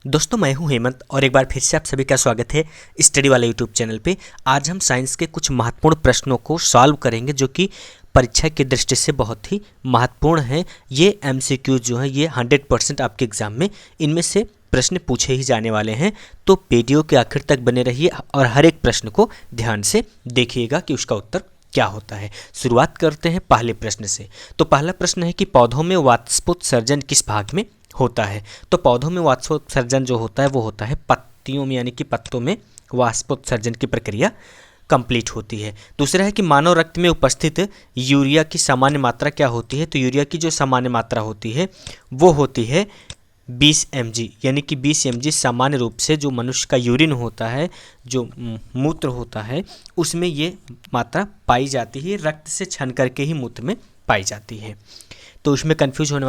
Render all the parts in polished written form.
दोस्तों मैं हूं हेमंत और एक बार फिर से आप सभी का स्वागत है स्टडी वाले यूट्यूब चैनल पे। आज हम साइंस के कुछ महत्वपूर्ण प्रश्नों को सॉल्व करेंगे जो कि परीक्षा की दृष्टि से बहुत ही महत्वपूर्ण है। ये एमसीक्यू जो है ये 100% आपके एग्जाम में इनमें से प्रश्न पूछे ही जाने वाले हैं। तो वीडियो के आखिर तक बने रहिए और हर एक प्रश्न को ध्यान से देखिएगा कि उसका उत्तर क्या होता है। शुरुआत करते हैं पहले प्रश्न से। तो पहला प्रश्न है कि पौधों में वाष्पोत्सर्जन किस भाग में होता है। तो पौधों में वाष्पोत्सर्जन जो होता है वो होता है पत्तियों में, यानी कि पत्तों में वाष्पोत्सर्जन की प्रक्रिया कंप्लीट होती है। दूसरा है कि मानव रक्त में उपस्थित यूरिया की सामान्य मात्रा क्या होती है। तो यूरिया की जो सामान्य मात्रा होती है वो होती है 20 mg, यानी कि 20 mg सामान्य रूप से जो मनुष्य का यूरिन होता है, जो मूत्र होता है, उसमें ये मात्रा पाई जाती है। रक्त से छन करके ही मूत्र में पाई जाती है। तो उसमें कन्फ्यूज होने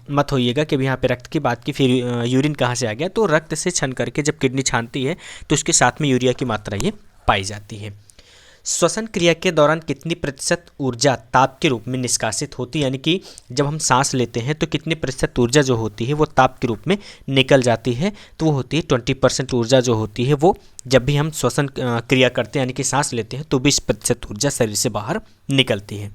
मत होइएगा कि अभी यहाँ पे रक्त की बात की फिर यूरिन कहाँ से आ गया। तो रक्त से छन करके जब किडनी छानती है तो उसके साथ में यूरिया की मात्रा ये पाई जाती है। श्वसन क्रिया के दौरान कितनी प्रतिशत ऊर्जा ताप के रूप में निष्कासित होती है, यानी कि जब हम सांस लेते हैं तो कितनी प्रतिशत ऊर्जा जो होती है वो ताप के रूप में निकल जाती है। तो वो होती है 20% ऊर्जा जो होती है वो जब भी हम श्वसन क्रिया करते हैं यानी कि सांस लेते हैं तो 20% ऊर्जा शरीर से बाहर निकलती है।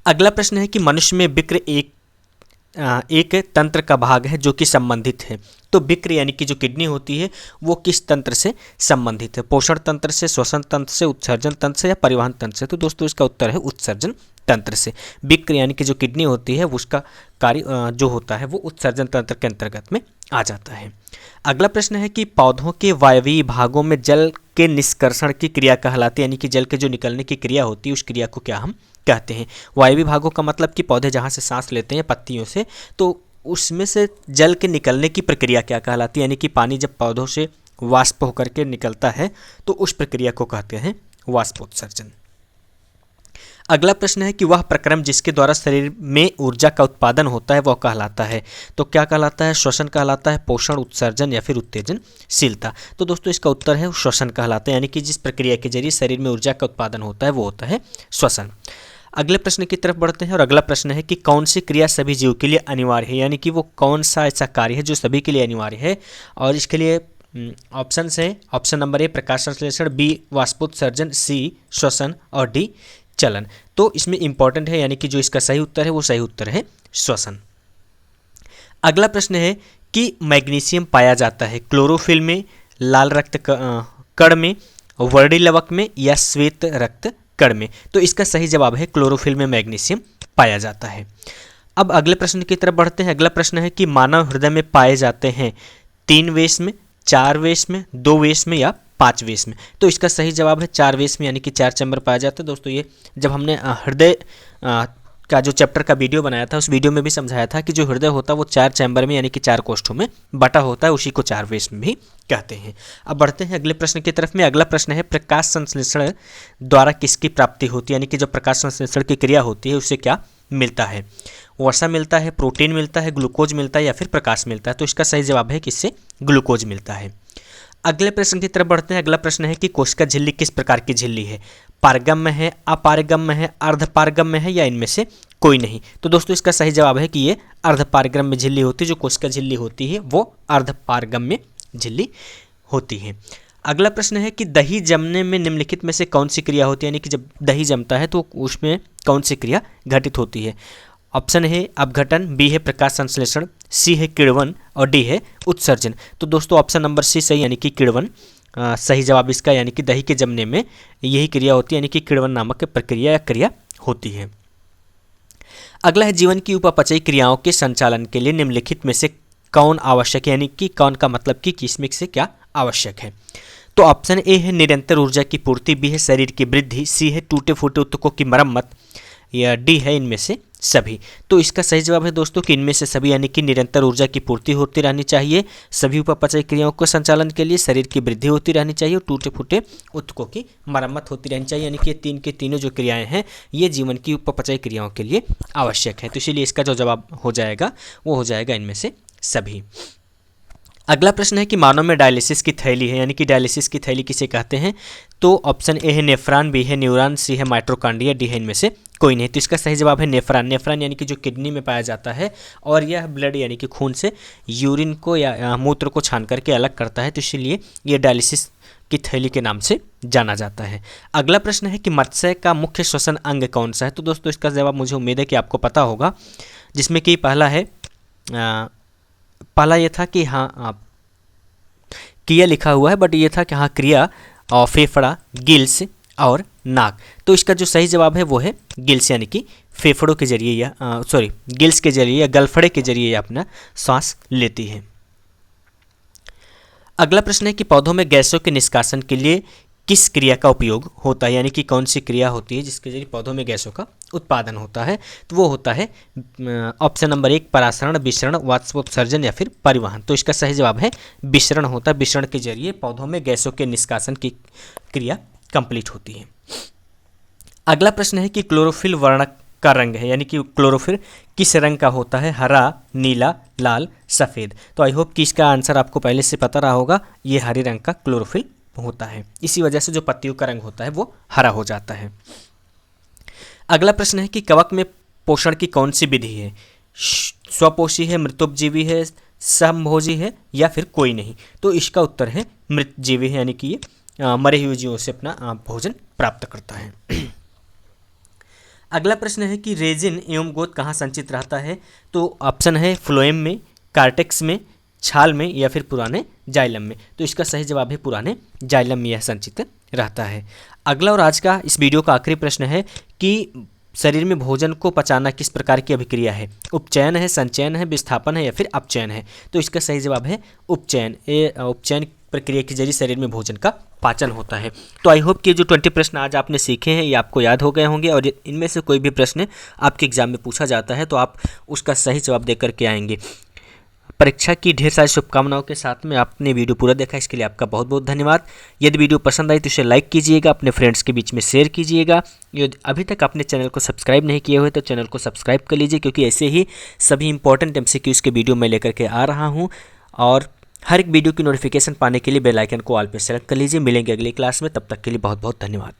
अगला प्रश्न है कि मनुष्य में विक्र एक तंत्र का भाग है जो कि संबंधित है। तो विक्र यानी कि जो किडनी होती है वो किस तंत्र से संबंधित है। पोषण तंत्र से, श्वसन तंत्र से, उत्सर्जन तंत्र से या परिवहन तंत्र से। तो दोस्तों इसका उत्तर है उत्सर्जन तंत्र से। विक्र यानी कि जो किडनी होती है उसका कार्य जो होता है वो उत्सर्जन तंत्र के अंतर्गत में आ जाता है। अगला प्रश्न है कि पौधों के वायवीय भागों में जल के निष्कर्षण की क्रिया कहलाती है, यानी कि जल के जो निकलने की क्रिया होती है उस क्रिया को क्या हम कहते हैं। वायवीय भागों का मतलब कि पौधे जहाँ से सांस लेते हैं पत्तियों से, तो उसमें से जल के निकलने की प्रक्रिया क्या कहलाती है, यानी कि पानी जब पौधों से वाष्प होकर के निकलता है तो उस प्रक्रिया को कहते हैं वाष्पोत्सर्जन। अगला प्रश्न है कि वह प्रक्रम जिसके द्वारा शरीर में ऊर्जा का उत्पादन होता है वह कहलाता है। तो क्या कहलाता है, श्वसन कहलाता है, पोषण, उत्सर्जन या फिर उत्तेजनशीलता। तो दोस्तों इसका उत्तर है श्वसन कहलाता है, यानी कि जिस प्रक्रिया के जरिए शरीर में ऊर्जा का उत्पादन होता है वो होता है श्वसन। अगले प्रश्न की तरफ बढ़ते हैं और अगला प्रश्न है कि कौन सी क्रिया सभी जीव के लिए अनिवार्य है, यानी कि वो कौन सा ऐसा कार्य है जो सभी के लिए अनिवार्य है। और इसके लिए ऑप्शन है, ऑप्शन नंबर ए प्रकाश संश्लेषण, बी वाष्पोत्सर्जन, सी श्वसन और डी चलन। तो इसमें इंपॉर्टेंट है, यानी कि जो इसका सही उत्तर है वो सही उत्तर है श्वसन। अगला प्रश्न है कि मैग्नीशियम पाया जाता है क्लोरोफिल में, लाल रक्त कण में, वर्णी लवक में या श्वेत रक्त कण में। तो इसका सही जवाब है क्लोरोफिल में मैग्नीशियम पाया जाता है। अब अगले प्रश्न की तरफ बढ़ते हैं। अगला प्रश्न है कि मानव हृदय में पाए जाते हैं 3 वेश में, 4 वेश में, 2 वेश में या 5 वेश में। तो इसका सही जवाब है 4 वेश में, यानी कि 4 चैम्बर पाया जाता है। दोस्तों ये जब हमने हृदय का जो चैप्टर का वीडियो बनाया था उस वीडियो में भी समझाया था कि जो हृदय होता है वो 4 चैम्बर में यानी कि 4 कोष्ठों में बटा होता है, उसी को 4 वेश में भी कहते हैं। अब बढ़ते हैं अगले प्रश्न की तरफ में। अगला प्रश्न है प्रकाश संश्लेषण द्वारा किसकी प्राप्ति होती है, यानी कि जो प्रकाश संश्लेषण की क्रिया होती है उससे क्या मिलता है। वसा मिलता है, प्रोटीन मिलता है, ग्लूकोज मिलता है या फिर प्रकाश मिलता है। तो इसका सही जवाब है कि इससे ग्लूकोज मिलता है। अगले प्रश्न की तरफ बढ़ते हैं। अगला प्रश्न है कि कोशिका झिल्ली किस प्रकार की झिल्ली है, पारगम्य है, अपारगम्य है, अर्धपारगम्य है या इनमें से कोई नहीं। तो दोस्तों इसका सही जवाब है कि ये अर्धपारगम्य झिल्ली होती है। जो कोशिका झिल्ली होती है वो अर्धपारगम्य झिल्ली होती है। अगला प्रश्न है कि दही जमने में निम्नलिखित में से कौन सी क्रिया होती है, यानी कि जब दही जमता है तो उसमें कौन सी क्रिया घटित होती है। ऑप्शन है अपघटन, बी है प्रकाश संश्लेषण, सी है किण्वन और डी है उत्सर्जन। तो दोस्तों ऑप्शन नंबर सी सही, यानी कि किण्वन सही जवाब इसका, यानी कि दही के जमने में यही क्रिया होती है, यानी कि किण्वन नामक प्रक्रिया या क्रिया होती है। अगला है जीवन की उपापचयी क्रियाओं के संचालन के लिए निम्नलिखित में से कौन आवश्यक है, यानी कि कौन का मतलब कि किसमें से क्या आवश्यक है। तो ऑप्शन ए है निरंतर ऊर्जा की पूर्ति, बी है शरीर की वृद्धि, सी है टूटे फूटे ऊतकों की मरम्मत या डी है इनमें से सभी। तो इसका सही जवाब है दोस्तों कि इनमें से सभी, यानी कि निरंतर ऊर्जा की पूर्ति होती रहनी चाहिए सभी उपापचयी क्रियाओं के संचालन के लिए, शरीर की वृद्धि होती रहनी चाहिए और टूटे फूटे ऊतकों की मरम्मत होती रहनी चाहिए, यानी कि ये तीन के तीनों जो क्रियाएं हैं ये जीवन की उपापचयी क्रियाओं के लिए आवश्यक है। तो इसीलिए इसका जो जवाब हो जाएगा वो हो जाएगा इनमें से सभी। अगला प्रश्न है कि मानव में डायलिसिस की थैली है, यानी कि डायलिसिस की थैली किसे कहते हैं? तो ऑप्शन ए है नेफ्रॉन, बी है न्यूरॉन, सी है माइटोकॉन्ड्रिया, डी है इनमें से कोई नहीं। तो इसका सही जवाब है नेफ्रॉन। नेफ्रॉन यानी कि जो किडनी में पाया जाता है और यह ब्लड यानी कि खून से यूरिन को या मूत्र को छान करके अलग करता है, तो इसीलिए ये डायलिसिस की थैली के नाम से जाना जाता है। अगला प्रश्न है कि मत्स्य का मुख्य श्वसन अंग कौन सा है? तो दोस्तों इसका जवाब मुझे उम्मीद है कि आपको पता होगा, जिसमें कि पहला ये था कि हाँ क्रिया लिखा हुआ है, बट ये था कि हाँ क्रिया और फेफड़ा, गिल्स और नाक। तो इसका जो सही जवाब है वो है गिल्स, यानी कि फेफड़ों के जरिए या गिल्स के जरिए या गलफड़े के जरिए ये अपना सांस लेती है। अगला प्रश्न है कि पौधों में गैसों के निष्कासन के लिए किस क्रिया का उपयोग होता है, यानी कि कौन सी क्रिया होती है जिसके जरिए पौधों में गैसों का उत्पादन होता है? तो वो होता है ऑप्शन नंबर 1 परासरण, विसरण, वाष्पोत्सर्जन या फिर परिवहन। तो इसका सही जवाब है विसरण होता है। विसरण के जरिए पौधों में गैसों के निष्कासन की क्रिया कंप्लीट होती है। अगला प्रश्न है कि क्लोरोफिल वर्ण का रंग है, यानी कि क्लोरोफिल किस रंग का होता है? हरा, नीला, लाल, सफ़ेद। तो आई होप कि इसका आंसर आपको पहले से पता रहा होगा, ये हरे रंग का क्लोरोफिल होता है। इसी वजह से जो पत्तियों का रंग होता है वो हरा हो जाता है। अगला प्रश्न है कि कवक में पोषण की कौन सी विधि है? स्वपोषी है, मृतोपजीवी है, समभोजी है या फिर कोई नहीं? तो इसका उत्तर है मृतजीवी है, यानी कि ये मरे हुए जीवों से अपना भोजन प्राप्त करता है। अगला प्रश्न है कि रेजिन एवं गोंद कहाँ संचित रहता है? तो ऑप्शन है फ्लोएम में, कार्टेक्स में, छाल में या फिर पुराने जाइलम में। तो इसका सही जवाब है पुराने जाइलम में यह संचित रहता है। अगला और आज का इस वीडियो का आखिरी प्रश्न है कि शरीर में भोजन को पचाना किस प्रकार की अभिक्रिया है? उपचयन है, संचयन है, विस्थापन है या फिर अपचयन है? तो इसका सही जवाब है उपचयन। उपचयन प्रक्रिया के जरिए शरीर में भोजन का पाचन होता है। तो आई होप कि जो 20 प्रश्न आज आपने सीखे हैं ये आपको याद हो गए होंगे, और इनमें से कोई भी प्रश्न आपके एग्जाम में पूछा जाता है तो आप उसका सही जवाब दे करके आएंगे। परीक्षा की ढेर सारी शुभकामनाओं के साथ में आपने वीडियो पूरा देखा, इसके लिए आपका बहुत बहुत धन्यवाद। यदि वीडियो पसंद आई तो इसे लाइक कीजिएगा, अपने फ्रेंड्स के बीच में शेयर कीजिएगा। यदि अभी तक आपने चैनल को सब्सक्राइब नहीं किए हुए तो चैनल को सब्सक्राइब कर लीजिए, क्योंकि ऐसे ही सभी इंपॉर्टेंट MCQs के वीडियो मैं लेकर के आ रहा हूँ। और हर एक वीडियो की नोटिफिकेशन पाने के लिए बेल आइकन को ऑल पे सेलेक्ट कर लीजिए। मिलेंगे अगली क्लास में, तब तक के लिए बहुत बहुत धन्यवाद।